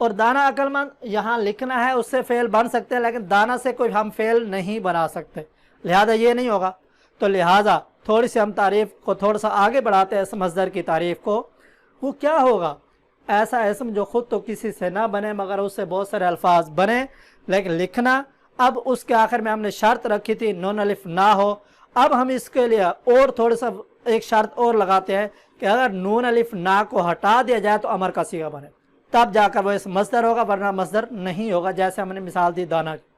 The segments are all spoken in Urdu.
اور دانا عقل مند یہاں لکھنا ہے، اس سے فعل بن سکتے ہیں، لیکن دانا سے کوئی ہم فعل نہیں بنا سکتے، لہذا یہ نہیں ہوگا۔ تو لہذا تھوڑی سی ہم تعریف کو تھوڑا سا آگے بڑھاتے ہیں اس مصدر کی تعریف کو۔ وہ کیا ہوگا؟ ایسا اسم جو خود تو کسی سے نہ بنے مگر اس سے بہت سارے الفاظ بنے لیکن لکھنا۔ اب اس کے آخر میں ہم نے شرط رکھی تھی نون الف نہ ہو، اب ہم اس کے لیے اور تھوڑا سا ایک شرط اور لگاتے ہیں کہ اگر نون الف نہ کو ہٹا دیا جائے تو امر کا صیغہ بنے، تب جا کر وہ اس مصدر ہوگا، ورنہ مصدر نہیں ہوگا، جیسے ہم نے مثال دی دانا کی۔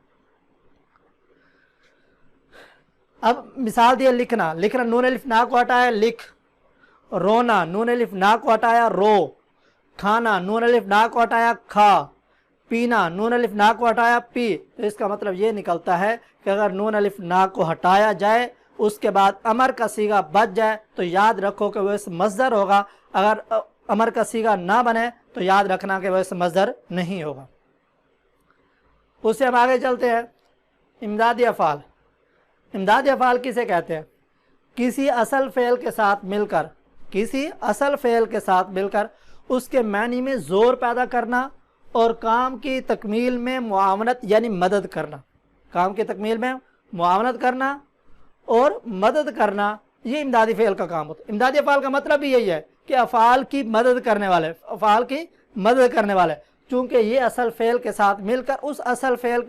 اب مثال دی لکھنا نون الف نہ کو ہٹایا لکھ، رونا نون الف نہ کو ہٹایا رو، کھانا نون الف نہ کو ہٹایا کھا، پینا نون الف نہ کو ہٹایا پی۔ تو اس کا مطلب یہ نکلتا ہے کہ اگر نون الف نہ کو ہٹایا جائے اس کے بعد امر کا صیغہ بچ جائے تو یاد رکھو کہ وہ اس مصدر ہوگا، اگر امر کا صیغہ نہ بنے تو یاد رکھنا کہ وہ اس مصدر نہیں ہوگا۔ اس سے ہم آگے چلتے ہیں۔ امدادی افعال، امدادی افعال کسے کہتے ہیں؟ کسی اصل فعل کے ساتھ مل کر، کسی اصل فعل کے ساتھ مل کر اس کے معنی میں زور پیدا کرنا اور کام کی تکمیل میں معاونت یعنی مدد کرنا، کام کی تکمیل میں معاونت کرنا اور مدد کرنا، یہ امدادی فعل کا کام ہوتا ہے۔ امدادی افعال کا مطلب بھی یہی ہے کہ افعال کی مدد کرنے والے، افعال کی مدد کرنے والے، چونکہ یہ اصل فعل کے ساتھ مل کر اس اصل فعل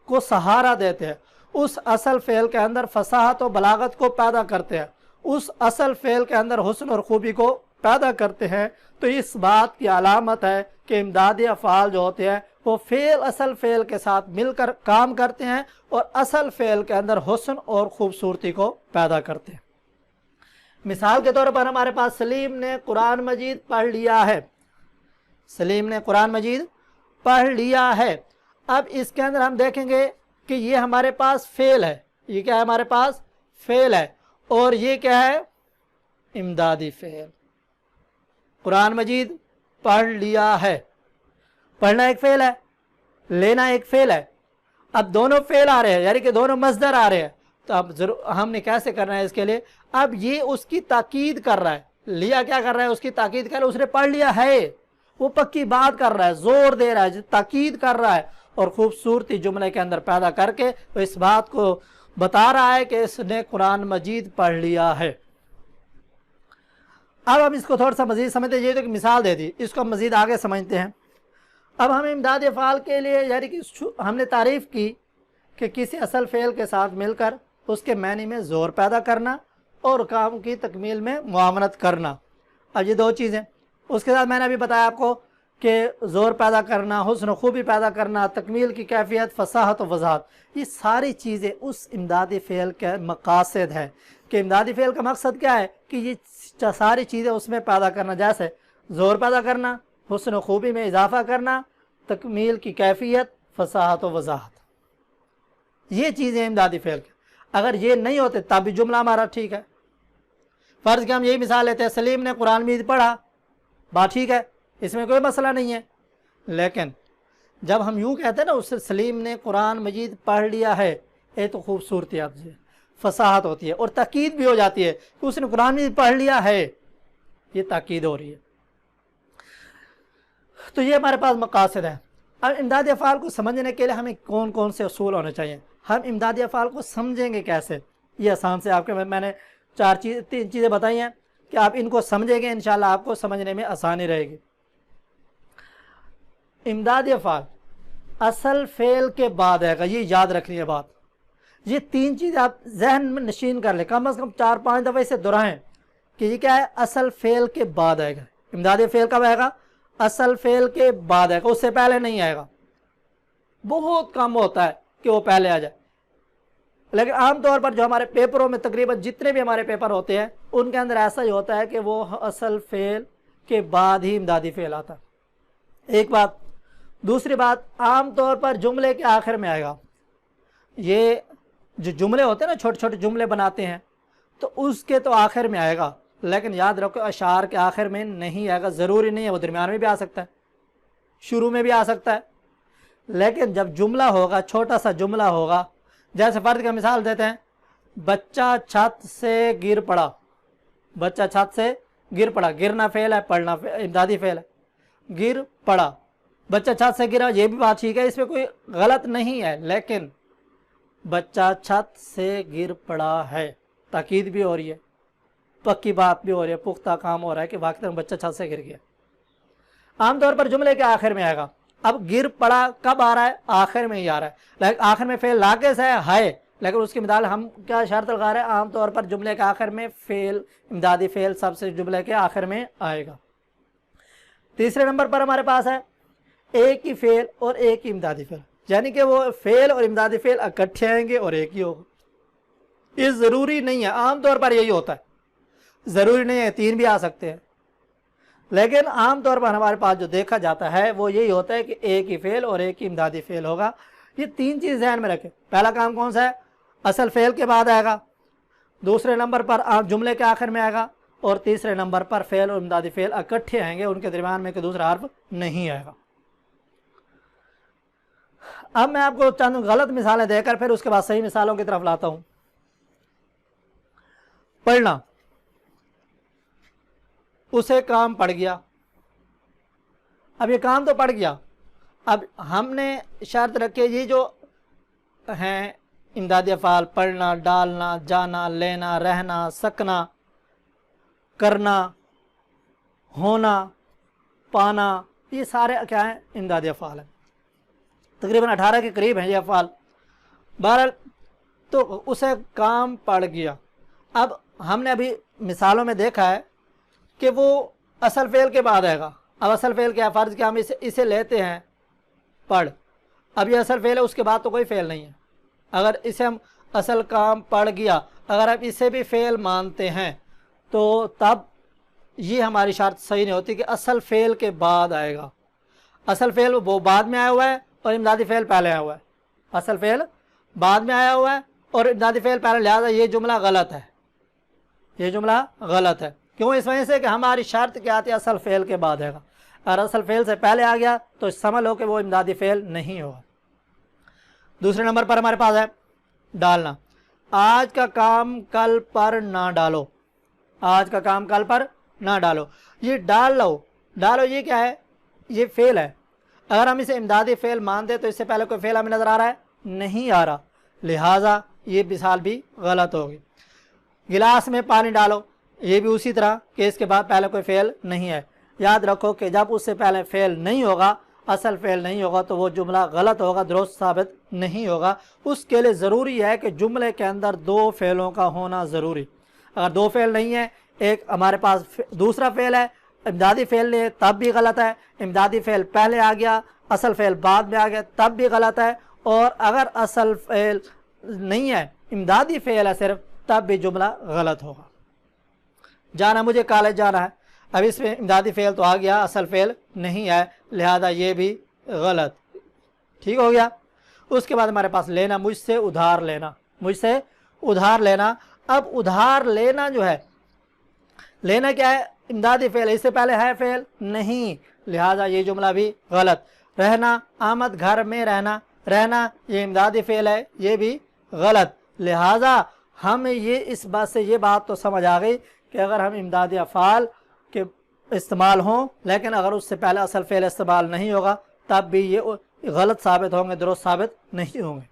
کو سہارا دیتے ہیں، اس اصل فعل کے اندر فصاحت و بلاغت کو پیدا کرتے ہیں، اس اصل فعل کے اندر حسن اور خوبی کو پیدا کرتے ہیں۔ تو اس بات کی علامت ہے کہ امدادی افعال جو ہوتے ہیں وہ فعل اصل فعل کے ساتھ مل کر کام کرتے ہیں اور اصل فعل کے اندر حسن اور خوبصورتی کو پیدا کرتے ہیں۔ مثال کے طور پر ہمارے پاس سلیم نے قرآن مجید پڑھ لیا ہے، سلیم نے قرآن مجید پڑھ لیا ہے۔ اب اس کے اندر ہم دیکھیں گے کہ یہ ہمارے پاس فعل ہے، یہ کیا ہے؟ ہمارے پاس فعل ہے، اور یہ کیا ہے؟ امدادی فعل۔ قرآن مجید پڑھ لیا ہے، پڑھنا ایک فعل ہے، لینا ایک فعل ہے۔ اب دونوں فعل آ رہے ہیں، یعنی کہ دونوں مصدر آ رہے ہیں، تو اب ہم نے کیسے کرنا ہے اس کے لیے؟ اب یہ اس کی تاکید کر رہا ہے، لیا کیا کر رہا ہے؟ اس کی تاکید کر رہا ہے، اس نے پڑھ لیا ہے، وہ پکی بات کر رہا ہے، زور دے رہا ہے، تاکید کر رہا ہے، اور خوبصورتی جملے کے اندر پیدا کر کے وہ اس بات کو بتا رہا ہے کہ اس نے قرآن مجید پڑھ لیا ہے۔ اب ہم اس کو تھوڑا سا مزید سمجھتے ہیں، یہ تو ایک مثال دے دی، اس کو ہم مزید آگے سمجھتے ہیں۔ اب ہم امدادی افعال کے لیے یعنی کہ ہم نے تعریف کی کہ کسی اصل فعل کے ساتھ مل کر اس کے معنی میں زور پیدا کرنا اور کام کی تکمیل میں معاونت کرنا۔ اب یہ دو چیزیں، اس کے ساتھ میں نے ابھی بتایا آپ کو کہ زور پیدا کرنا، حسن و خوبی پیدا کرنا، تکمیل کی کیفیت، فصاحت و وضاحت، یہ ساری چیزیں اس امدادی فعل کے مقاصد ہیں۔ کہ امدادی فعل کا مقصد کیا ہے؟ کہ یہ ساری چیزیں اس میں پیدا کرنا، جیسے زور پیدا کرنا، حسن و خوبی میں اضافہ کرنا، تکمیل کی کیفیت، فصاحت و وضاحت، یہ چیزیں امدادی فعل کے۔ اگر یہ نہیں ہوتے تب بھی جملہ ہمارا ٹھیک ہے۔ فرض کہ ہم یہی مثال لیتے ہیں، سلیم نے قرآن مجید پڑھا، بات ٹھیک ہے، اس میں کوئی مسئلہ نہیں ہے، لیکن جب ہم یوں کہتے ہیں نا، اس سے سلیم نے قرآن مجید پڑھ لیا ہے، یہ تو خوبصورتی آتی ہے، فصاحت ہوتی ہے، اور تاکید بھی ہو جاتی ہے کہ اس نے قرآن مجید پڑھ لیا ہے، یہ تاکید ہو رہی ہے۔ تو یہ ہمارے پاس مقاصد ہے۔ اب امدادی افعال کو سمجھنے کے لیے ہمیں کون کون سے اصول ہونے چاہیے؟ ہم امدادی افعال کو سمجھیں گے کیسے؟ یہ آسان سے آپ کے میں نے تین چیزیں بتائی ہیں کہ آپ ان کو سمجھیں گے، انشاءاللہ آپ کو سمجھنے میں آسانی رہے گی۔ امدادی افعال اصل فعل کے بعد آئے گا، یہ یاد رکھنی ہے بات۔ یہ تین چیزیں آپ ذہن میں نشین کر لیں، کم از کم 4-5 دفعہ اسے دہرائیں کہ یہ کیا ہے؟ اصل فعل کے بعد آئے گا۔ امدادی فعل کب آئے گا؟ اصل فعل کے بعد آئے گا، اس سے پہلے نہیں آئے گا۔ بہت کم ہوتا ہے کہ وہ پہلے آ جائے، لیکن عام طور پر جو ہمارے پیپروں میں تقریباً جتنے بھی ہمارے پیپر ہوتے ہیں ان کے اندر ایسا ہی ہوتا ہے کہ وہ اصل فعل کے بعد ہی امدادی فعل آتا ہے۔ ایک بات۔ دوسری بات، عام طور پر جملے کے آخر میں آئے گا۔ یہ جو جملے ہوتے ہیں نا، چھوٹے چھوٹے جملے بناتے ہیں، تو اس کے تو آخر میں آئے گا، لیکن یاد رکھو اشعار کے آخر میں نہیں آئے گا، ضروری نہیں ہے، وہ درمیان میں بھی آ سکتا ہے، شروع میں بھی آ سکتا ہے۔ لیکن جب جملہ ہوگا، چھوٹا سا جملہ ہوگا، جیسے فرض کا مثال دیتے ہیں، بچہ چھت سے گر پڑا، بچہ چھت سے گر پڑا، گرنا فعل ہے، پڑھنا امدادی فعل ہے، گر پڑا، بچہ چھت سے گرا، یہ بھی بات ٹھیک ہے، اس میں کوئی غلط نہیں ہے، لیکن بچہ چھت سے گر پڑا ہے، تاکید بھی ہو رہی ہے، پکی بات بھی ہو رہی ہے، پختہ کام ہو رہا ہے کہ واقعی بچہ چھت سے گر گیا۔ عام طور پر جملے کے آخر میں آئے گا۔ اب گر پڑا کب آ رہا ہے؟ آخر میں ہی آ رہا ہے، لیکن آخر میں فعل ناقص ہے، لیکن اس کی مثال ہم کیا شرط لگا رہے ہیں؟ عام طور پر جملے کے آخر میں فعل، امدادی فعل سب سے جملے کے آخر میں آئے گا۔ تیسرے نمبر پر ہمارے پاس ہے ایک ہی فعل اور ایک ہی امدادی فعل، یعنی کہ وہ فعل اور امدادی فعل اکٹھے آئیں گے اور ایک ہی ہوگا۔ یہ ضروری نہیں ہے، عام طور پر یہی ہوتا ہے، ضروری نہیں ہے تین بھی آ سکتے ہیں، لیکن عام طور پر ہمارے پاس جو دیکھا جاتا ہے وہ یہی ہوتا ہے کہ ایک ہی فعل اور ایک ہی امدادی فعل ہوگا۔ یہ تین چیز ذہن میں رکھیں۔ پہلا کام کون سا ہے؟ اصل فعل کے بعد آئے گا، دوسرے نمبر پر جملے کے آخر میں آئے گا، اور تیسرے نمبر پر فعل اور امدادی فعل اکٹھے آئیں گے، ان کے درمیان میں کوئی دوسرا حرف نہیں آئے گا۔ اب میں آپ کو چند غلط مثالیں دے کر پھر اس کے بعد صحیح مثالوں کی طرف لاتا ہوں۔ پڑھنا، اسے کام پڑ گیا۔ اب یہ کام تو پڑ گیا، اب ہم نے شرط رکھے یہ جو ہیں امدادی افعال، پڑھنا، ڈالنا، جانا، لینا، رہنا، سکنا، کرنا، ہونا، پانا، یہ سارے کیا ہیں؟ امدادی افعال ہیں، تقریباً 18 کے قریب ہیں یہ افعال۔ بہرحال تو اسے کام پڑ گیا۔ اب ہم نے ابھی مثالوں میں دیکھا ہے کہ وہ اصل فعل کے بعد آئے گا۔ اب اصل فعل کیا ہے؟ فرض کیا ہم اسے لیتے ہیں پڑھ، اب یہ اصل فعل ہے، اس کے بعد تو کوئی فعل نہیں ہے۔ اگر اسے ہم اصل کام پڑ گیا، اگر آپ اسے بھی فعل مانتے ہیں تو تب یہ ہماری شرط صحیح نہیں ہوتی کہ اصل فعل کے بعد آئے گا۔ اصل فعل وہ بعد میں آیا ہوا ہے اور امدادی فعل پہلے آیا ہوا ہے، اصل فعل بعد میں آیا ہوا ہے اور امدادی فعل پہلے، لہٰذا یہ جملہ غلط ہے، یہ جملہ غلط ہے۔ کیوں؟ اس وجہ سے کہ ہماری شرط کیا آتی ہے؟ اصل فعل کے بعد آئے گا۔ اگر اصل فعل سے پہلے آ گیا تو سمجھ لو کہ وہ امدادی فعل نہیں ہوگا۔ دوسرے نمبر پر ہمارے پاس ہے ڈالنا۔ آج کا کام کل پر نہ ڈالو، آج کا کام کل پر نہ ڈالو، یہ ڈال لو، ڈالو یہ کیا ہے؟ یہ فعل ہے۔ اگر ہم اسے امدادی فعل مانتے تو اس سے پہلے کوئی فعل ہمیں نظر آ رہا ہے؟ نہیں آ رہا، لہٰذا یہ مثال بھی غلط ہوگی۔ گلاس میں پانی ڈالو، یہ بھی اسی طرح کہ اس کے بعد پہلے کوئی فعل نہیں ہے۔ یاد رکھو کہ جب اس سے پہلے فعل نہیں ہوگا، اصل فعل نہیں ہوگا، تو وہ جملہ غلط ہوگا، درست ثابت نہیں ہوگا۔ اس کے لیے ضروری ہے کہ جملے کے اندر دو فعلوں کا ہونا ضروری۔ اگر دو فعل نہیں ہے، ایک ہمارے پاس دوسرا فعل ہے، امدادی فعل نہیں ہے، تب بھی غلط ہے۔ امدادی فعل پہلے آ گیا، اصل فعل بعد میں آ گیا، تب بھی غلط ہے۔ اور اگر اصل فعل نہیں ہے، امدادی فعل ہے صرف، تب بھی جملہ غلط ہوگا۔ جانا، مجھے کالج جانا ہے، اب اس میں امدادی فعل تو آ گیا، اصل فعل نہیں ہے، لہذا یہ بھی غلط۔ ٹھیک ہو گیا۔ اس کے بعد ہمارے پاس لینا، مجھ سے ادھار لینا، مجھ سے ادھار لینا۔ اب ادھار لینا جو ہے، لینا کیا ہے؟ امدادی فعل، اس سے پہلے ہے فعل نہیں، لہذا یہ جملہ بھی غلط۔ رہنا، آمد گھر میں رہنا، رہنا یہ امدادی فعل ہے، یہ بھی غلط۔ لہذا ہم یہ اس بات سے یہ بات تو سمجھ آ گئی کہ اگر ہم امدادی افعال کے استعمال ہوں لیکن اگر اس سے پہلے اصل فعل استعمال نہیں ہوگا تب بھی یہ غلط ثابت ہوں گے، درست ثابت نہیں ہوں گے۔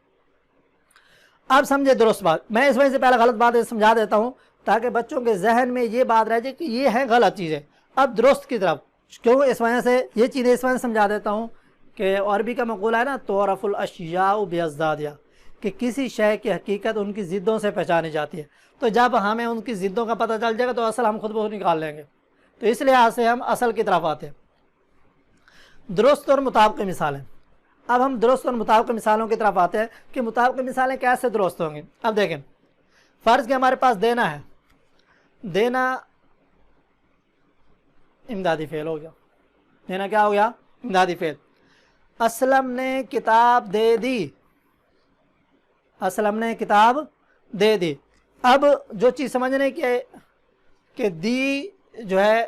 اب سمجھے درست بات، میں اس وجہ سے پہلے غلط بات سمجھا دیتا ہوں تاکہ بچوں کے ذہن میں یہ بات رہ جائے کہ یہ ہے غلط چیزیں۔ اب درست کی طرف کیوں، اس وجہ سے یہ چیزیں اس وجہ سے سمجھا دیتا ہوں کہ عربی کا مقولہ ہے نا، تعرف الاشیاء باضدادها، کہ کسی شے کی حقیقت ان کی ضدوں سے پہچانی جاتی ہے۔ تو جب ہمیں ان کی ضدوں کا پتہ چل جائے گا تو اصل ہم خود بخود نکال لیں گے، تو اس لحاظ سے ہم اصل کی طرف آتے ہیں۔ درست اور مطابق مثالیں، اب ہم درست اور مطابق مثالوں کی طرف آتے ہیں کہ مطابق مثالیں کیسے درست ہوں گی۔ اب دیکھیں، فرض کہ ہمارے پاس دینا ہے، دینا امدادی فعل ہو گیا، دینا کیا ہو گیا؟ امدادی فعل۔ اسلم نے کتاب دے دی، اسلم نے کتاب دے دی۔ اب جو چیز سمجھنے کی ہے کہ دی جو ہے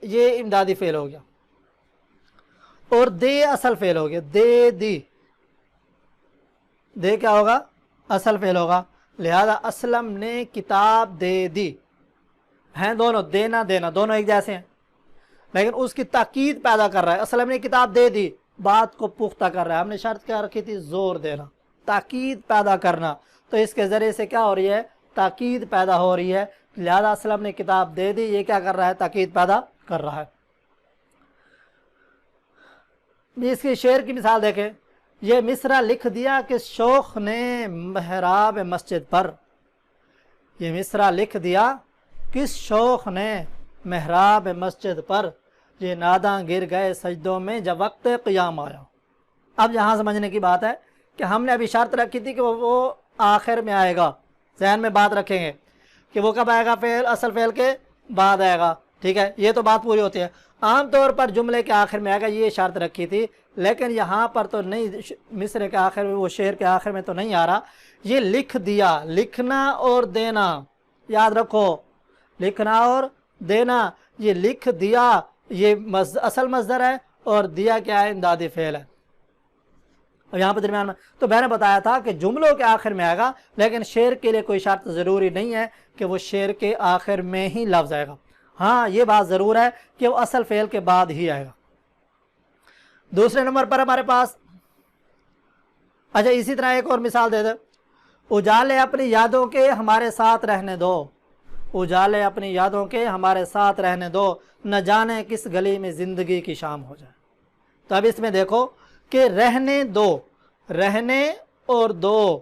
یہ امدادی فعل ہو گیا اور دے اصل فعل ہو گیا، دے دی، دے کیا ہوگا؟ اصل فعل ہوگا، لہذا اسلم نے کتاب دے دی، ہیں دونوں، دینا دینا دونوں ایک جیسے ہیں، لیکن اس کی تاکید پیدا کر رہا ہے۔ اسلم نے کتاب دے دی، بات کو پختہ کر رہا ہے. ہم نے شرط کیا رکھی تھی؟ زور دینا, تاکید پیدا کرنا. تو اس کے ذریعے سے کیا ہو رہی ہے؟ تاکید پیدا ہو رہی ہے. لہذا اسلم نے کتاب دے دی, یہ کیا کر رہا ہے؟ تاکید پیدا کر رہا ہے. اس کی شعر کی مثال دیکھیں. یہ مصرع لکھ دیا کہ شوخ نے محراب مسجد پر. یہ مصرع لکھ دیا کس شوخ نے محراب مسجد پر. یہ ناداں گر گئے سجدوں میں جب وقت قیام آیا. اب یہاں سمجھنے کی بات ہے کہ ہم نے ابھی شرط رکھی تھی کہ وہ آخر میں آئے گا. ذہن میں بات رکھیں گے کہ وہ کب آئے گا؟ فعل اصل فعل کے بعد آئے گا. ٹھیک ہے, یہ تو بات پوری ہوتی ہے. عام طور پر جملے کے آخر میں آئے گا, یہ شرط رکھی تھی. لیکن یہاں پر تو نہیں, مصرع کے آخر میں, وہ شعر کے آخر میں تو نہیں آ رہا. یہ لکھ دیا, لکھنا اور دینا, یاد رکھو, لکھنا اور دینا. یہ لکھ دیا یہ اصل مصدر ہے, اور دیا کیا ہے؟ امدادی فعل ہے. اور یہاں پہ درمیان میں تو میں نے بتایا تھا کہ جملوں کے آخر میں آئے گا, لیکن شعر کے لیے کوئی شرط ضروری نہیں ہے کہ وہ شعر کے آخر میں ہی لفظ آئے گا. ہاں یہ بات ضرور ہے کہ وہ اصل فعل کے بعد ہی آئے گا. دوسرے نمبر پر ہمارے پاس, اچھا اسی طرح ایک اور مثال دے دے. اجالے اپنی یادوں کے ہمارے ساتھ رہنے دو. اجالے اپنی یادوں کے ہمارے ساتھ رہنے دو, نہ جانے کس گلی میں زندگی کی شام ہو جائے. تو اب اس میں دیکھو کہ رہنے دو, رہنے اور دو,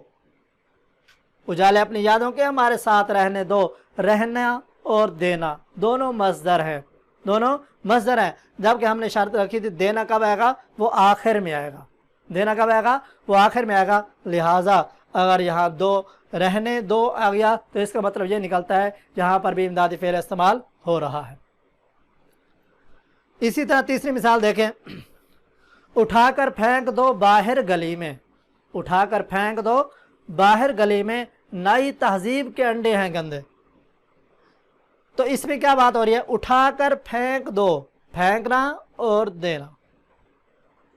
اجالے اپنی یادوں کے ہمارے ساتھ رہنے دو, رہنا اور دینا دونوں مصدر ہیں, دونوں مصدر ہیں. جبکہ ہم نے شرط رکھی تھی دینا کب آئے گا؟ وہ آخر میں آئے گا. دینا کب آئے گا؟ وہ آخر میں آئے گا. لہٰذا اگر یہاں دو رہنے دو آ گیا تو اس کا مطلب یہ نکلتا ہے یہاں پر بھی امدادی فعل استعمال ہو رہا ہے. اسی طرح تیسری مثال دیکھیں. اٹھا کر پھینک دو باہر گلی میں. اٹھا کر پھینک دو باہر گلی میں, نئی تہذیب کے انڈے ہیں گندے. تو اس میں کیا بات ہو رہی ہے؟ اٹھا کر پھینک دو, پھینکنا اور دینا,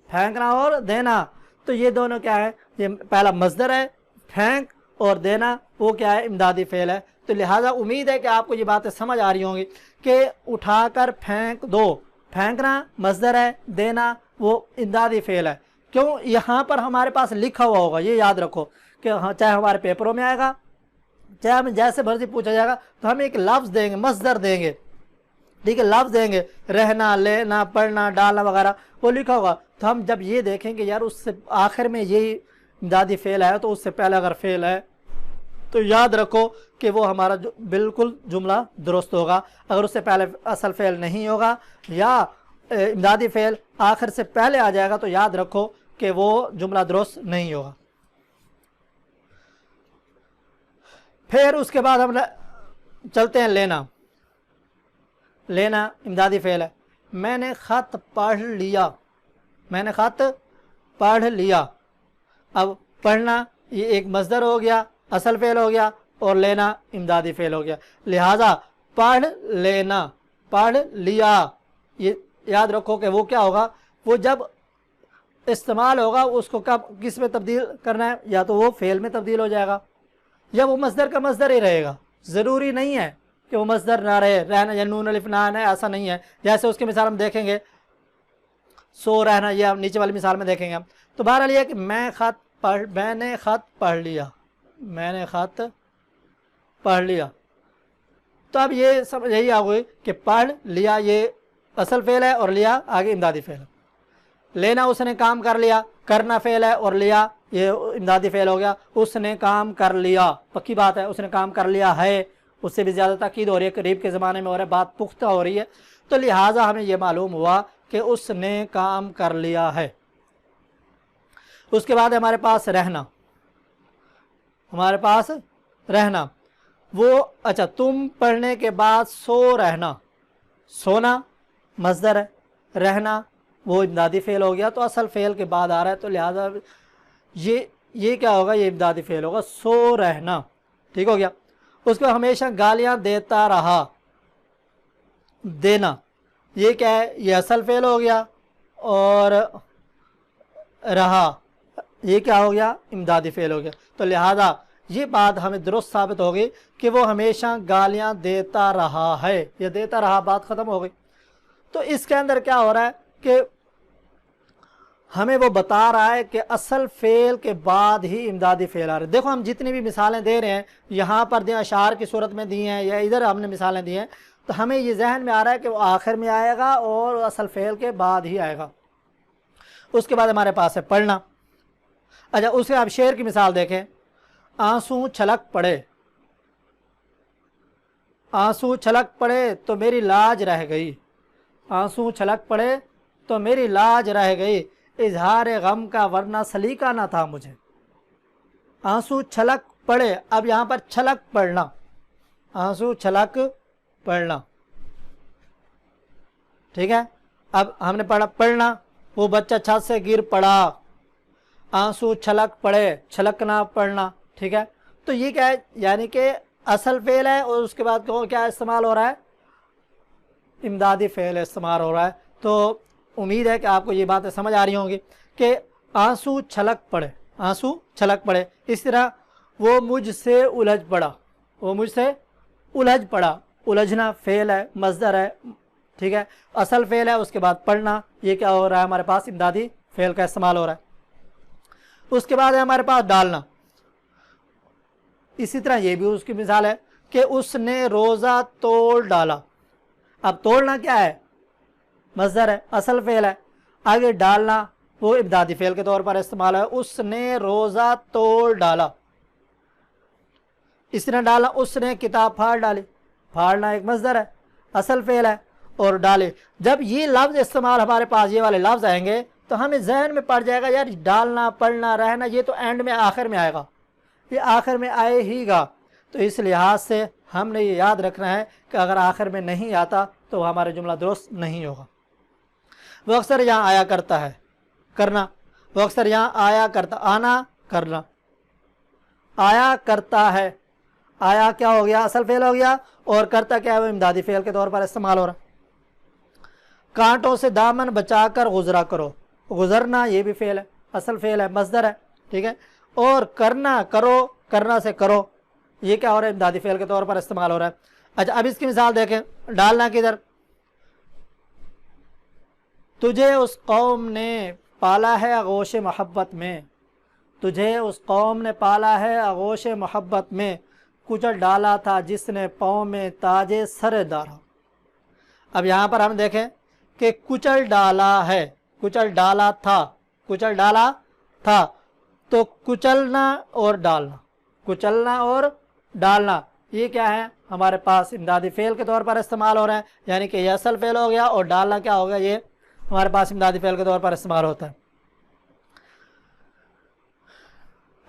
پھینکنا اور دینا. تو یہ دونوں کیا ہے؟ یہ پہلا مصدر ہے, پھینک, اور دینا وہ کیا ہے؟ امدادی فعل ہے. تو لہٰذا امید ہے کہ آپ کو یہ باتیں سمجھ آ رہی ہوں گی کہ اٹھا کر پھینک دو, پھینکنا مصدر ہے, دینا وہ امدادی فعل ہے. کیوں؟ یہاں پر ہمارے پاس لکھا ہوا ہوگا, یہ یاد رکھو کہ چاہے ہمارے پیپروں میں آئے گا, چاہے ہمیں جیسے مرضی پوچھا جائے گا, تو ہم ایک لفظ دیں گے, مصدر دیں گے. ٹھیک ہے, لفظ دیں گے, رہنا, لینا, پڑھنا, ڈالنا وغیرہ, وہ لکھا ہوگا. تو ہم جب یہ دیکھیں کہ یار اس سے آخر میں یہی امدادی فعل ہے, تو اس سے پہلے اگر فعل ہے تو یاد رکھو کہ وہ ہمارا بالکل جملہ درست ہوگا. اگر اس سے پہلے اصل فعل نہیں ہوگا یا امدادی فعل آخر سے پہلے آ جائے گا, تو یاد رکھو کہ وہ جملہ درست نہیں ہوگا. پھر اس کے بعد ہم چلتے ہیں لینا. لینا امدادی فعل ہے. میں نے خط پڑھ لیا, میں نے خط پڑھ لیا. اب پڑھنا یہ ایک مصدر ہو گیا, اصل فعل ہو گیا, اور لینا امدادی فعل ہو گیا. لہذا پڑھ لینا, پڑھ لیا, یہ یاد رکھو کہ وہ کیا ہوگا؟ وہ جب استعمال ہوگا اس کو کب کس میں تبدیل کرنا ہے؟ یا تو وہ فعل میں تبدیل ہو جائے گا, یا وہ مصدر کا مصدر ہی رہے گا. ضروری نہیں ہے کہ وہ مصدر نہ رہے, رہنا یا نون الف نان ہے, ایسا نہیں ہے. جیسے اس کی مثال ہم دیکھیں گے, سو رہنا, یہ نیچے والی مثال میں دیکھیں گے ہم. تو بہرحال یہ کہ میں نے خط پڑھ لیا, میں نے خط پڑھ لیا. تو اب یہ سمجھ یہی آ گئی کہ پڑھ لیا یہ اصل فعل ہے, اور لیا آگے امدادی فعل ہے. لینا اس نے کام کر لیا, کرنا فعل ہے, اور لیا یہ امدادی فعل ہو گیا. اس نے کام کر لیا, پکی بات ہے, اس نے کام کر لیا ہے, اس سے بھی زیادہ تاکید ہو رہی ہے, قریب کے زمانے میں ہو رہا ہے, بات پختہ ہو رہی ہے. تو لہٰذا ہمیں یہ معلوم ہوا کہ اس نے کام کر لیا ہے. اس کے بعد ہمارے پاس رہنا, ہمارے پاس رہنا وہ, اچھا تم پڑھنے کے بعد سو رہنا. سونا مصدر ہے, رہنا وہ امدادی فعل ہو گیا, تو اصل فعل کے بعد آ رہا ہے, تو لہٰذا یہ کیا ہوگا؟ یہ امدادی فعل ہوگا, سو رہنا. ٹھیک ہو گیا. اس کو ہمیشہ گالیاں دیتا رہا, دینا یہ کیا ہے؟ یہ اصل فعل ہو گیا, اور رہا یہ کیا ہو گیا؟ امدادی فعل ہو گیا. تو لہذا یہ بات ہمیں درست ثابت ہوگی کہ وہ ہمیشہ گالیاں دیتا رہا ہے. یہ دیتا رہا بات ختم ہو گئی. تو اس کے اندر کیا ہو رہا ہے کہ ہمیں وہ بتا رہا ہے کہ اصل فعل کے بعد ہی امدادی فعل آ رہے ہیں۔ دیکھو ہم جتنی بھی مثالیں دے رہے ہیں یہاں پر دیں اشعار کی صورت میں دی ہیں یا ادھر ہم نے مثالیں دی ہیں، تو ہمیں یہ ذہن میں آ رہا ہے کہ وہ آخر میں آئے گا اور اصل فعل کے بعد ہی آئے گا۔ اس کے بعد ہمارے پاس ہے پڑھنا۔ اچھا اس سے آپ شعر کی مثال دیکھیں، آنسو چھلک پڑے، آنسو چھلک پڑے تو میری لاج رہ گئی، آنسو چھلک پڑے تو میری لاج رہ گئی، اظہار غم کا ورنہ سلیقہ نہ تھا مجھے۔ آنسو چھلک پڑے، اب یہاں پر چھلک پڑنا، آنسو چھلک پڑنا، ٹھیک ہے۔ اب ہم نے پڑھا پڑھنا، وہ بچہ چھت سے گر پڑا، آنسو چھلک پڑے، چھلکنا پڑھنا، ٹھیک ہے۔ تو یہ کیا ہے، یعنی کہ اصل فعل ہے اور اس کے بعد کیا استعمال ہو رہا ہے، امدادی فعل استعمال ہو رہا ہے۔ تو امید ہے کہ آپ کو یہ باتیں سمجھ آ رہی ہوں گی کہ آنسو چھلک پڑے، آنسو چھلک پڑے، اس طرح وہ مجھ سے الجھ پڑا، وہ مجھ سے الجھ پڑا، الجھنا فعل ہے، مصدر ہے، ٹھیک ہے، اصل فعل ہے، اس کے بعد پڑھنا، یہ کیا ہو رہا ہے ہمارے پاس امدادی فعل کا استعمال ہو رہا ہے۔ اس کے بعد ہے ہمارے پاس ڈالنا، اسی طرح یہ بھی اس کی مثال ہے کہ اس نے روزہ توڑ ڈالا۔ اب توڑنا کیا ہے، مصدر ہے، اصل فعل ہے، آگے ڈالنا وہ امدادی فعل کے طور پر استعمال ہے، اس نے روزہ توڑ ڈالا۔ اس نے ڈالا، اس نے کتاب پھاڑ ڈالی، پھاڑنا ایک مصدر ہے، اصل فعل ہے، اور ڈالے۔ جب یہ لفظ استعمال ہمارے پاس یہ والے لفظ آئیں گے تو ہمیں ذہن میں پڑ جائے گا یار ڈالنا، پڑھنا، رہنا، یہ تو اینڈ میں آخر میں آئے گا، یہ آخر میں آئے ہی گا۔ تو اس لحاظ سے ہم نے یہ یاد رکھنا ہے کہ اگر آخر میں نہیں آتا تو ہمارا جملہ درست نہیں ہوگا۔ وہ اکثر یہاں آیا کرتا ہے، کرنا، وہ اکثر یہاں آیا کرتا، آنا، کرنا، آیا کرتا ہے، آیا کیا ہو گیا، اصل فعل ہو گیا، اور کرتا کیا ہے، وہ امدادی فعل کے طور پر استعمال ہو رہا۔ کانٹوں سے دامن بچا کر گزرا کرو، گزرنا یہ بھی فعل ہے، اصل فعل ہے، مصدر ہے، ٹھیک ہے، اور کرنا، کرو، کرنا سے کرو، یہ کیا ہو رہا ہے، امدادی فعل کے طور پر استعمال ہو رہا ہے۔ اچھا اب اس کی مثال دیکھیں، ڈالنا کدھر، تجھے اس قوم نے پالا ہے آغوش محبت میں، تجھے اس قوم نے پالا ہے آغوش محبت میں، کچل ڈالا تھا جس نے پاؤں میں تاج سر دارا۔ اب یہاں پر ہم دیکھیں کہ کچل ڈالا ہے، کچل ڈالا تھا، کچل ڈالا تھا، تو کچلنا اور ڈالنا، کچلنا اور ڈالنا یہ کیا ہے ہمارے پاس امدادی فعل کے طور پر استعمال ہو رہا ہے، یعنی کہ یہ اصل فعل ہو گیا اور ڈالنا کیا ہوگا، یہ ہمارے پاس امدادی فعل کے طور پر استعمال ہوتا ہے۔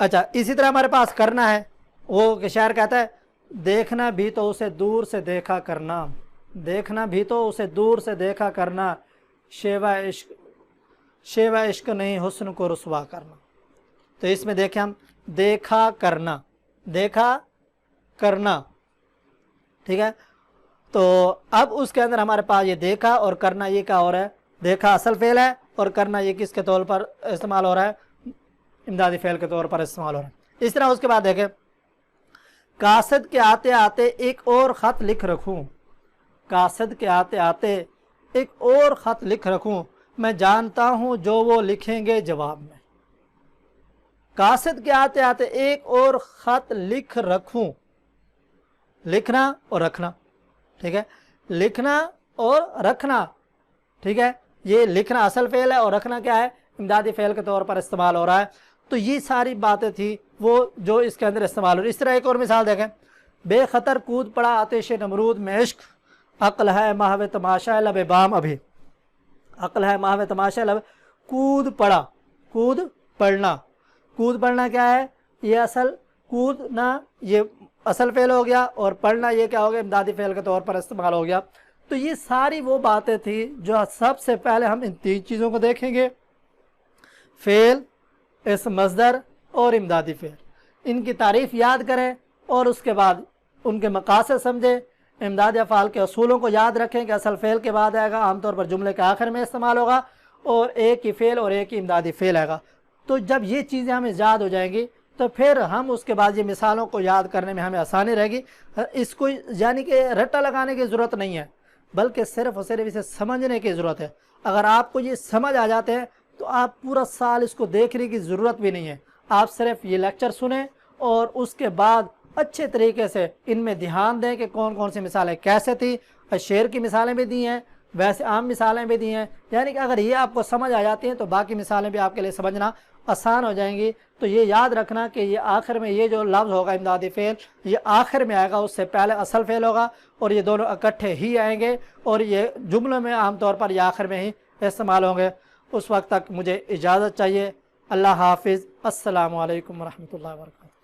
اچھا اسی طرح ہمارے پاس کرنا ہے، وہ کہ شاعر کہتا ہے دیکھنا بھی تو اسے دور سے دیکھا کرنا، دیکھنا بھی تو اسے دور سے دیکھا کرنا، شیوا عشق، شیوا عشق نہیں حسن کو رسوا کرنا۔ تو اس میں دیکھیں ہم دیکھا کرنا، دیکھا کرنا، ٹھیک ہے، تو اب اس کے اندر ہمارے پاس یہ دیکھا اور کرنا یہ کیا ہو رہا ہے، دیکھا اصل فعل ہے اور کرنا یہ کس کے طور پر استعمال ہو رہا ہے، امدادی فعل کے طور پر استعمال ہو رہا ہے۔ اس طرح اس کے بعد دیکھیں قاصد کے آتے آتے ایک اور خط لکھ رکھوں، قاصد کے آتے آتے ایک اور خط لکھ رکھوں، میں جانتا ہوں جو وہ لکھیں گے جواب میں۔ قاصد کے آتے آتے ایک اور خط لکھ رکھوں، لکھنا اور رکھنا، ٹھیک ہے، لکھنا اور رکھنا، ٹھیک ہے، یہ لکھنا اصل فعل ہے اور رکھنا کیا ہے، امدادی فعل کے طور پر استعمال ہو رہا ہے۔ تو یہ ساری باتیں تھی وہ جو اس کے اندر استعمال ہو رہی۔ اس طرح ایک اور مثال دیکھیں، بے خطر کود پڑا آتش نمرود میں عشق، عقل ہے محو تماشا لب بام ابھی، عقل ہے محو تماشا لب، کود پڑا، کود پڑھنا، کود پڑھنا کیا ہے، یہ اصل کودنا یہ اصل فعل ہو گیا اور پڑھنا یہ کیا ہو گیا، امدادی فعل کے طور پر استعمال ہو گیا۔ تو یہ ساری وہ باتیں تھیں جو سب سے پہلے ہم ان تین چیزوں کو دیکھیں گے، فعل، اسم مصدر اور امدادی فعل، ان کی تعریف یاد کریں اور اس کے بعد ان کے مقاصد سمجھیں، امدادی افعال کے اصولوں کو یاد رکھیں کہ اصل فعل کے بعد آئے گا، عام طور پر جملے کے آخر میں استعمال ہوگا، اور ایک ہی فعل اور ایک ہی امدادی فعل آئے گا۔ تو جب یہ چیزیں ہمیں یاد ہو جائیں گی تو پھر ہم اس کے بعد یہ مثالوں کو یاد کرنے میں ہمیں آسانی رہے گی۔ اس کو یعنی کہ رٹا لگانے کی ضرورت نہیں ہے، بلکہ صرف اور صرف اسے سمجھنے کی ضرورت ہے۔ اگر آپ کو یہ سمجھ آ جاتے ہیں تو آپ پورا سال اس کو دیکھنے کی ضرورت بھی نہیں ہے، آپ صرف یہ لیکچر سنیں اور اس کے بعد اچھے طریقے سے ان میں دھیان دیں کہ کون کون سی مثالیں کیسے تھیں۔ شعر کی مثالیں بھی دی ہیں، ویسے عام مثالیں بھی دی ہیں، یعنی کہ اگر یہ آپ کو سمجھ آ جاتی ہیں تو باقی مثالیں بھی آپ کے لیے سمجھنا آسان ہو جائیں گی۔ تو یہ یاد رکھنا کہ یہ آخر میں یہ جو لفظ ہوگا امدادی فعل، یہ آخر میں آئے گا، اس سے پہلے اصل فعل ہوگا، اور یہ دونوں اکٹھے ہی آئیں گے، اور یہ جملوں میں عام طور پر یہ آخر میں ہی استعمال ہوں گے۔ اس وقت تک مجھے اجازت چاہیے۔ اللہ حافظ۔ السلام علیکم ورحمۃ اللہ وبرکاتہ۔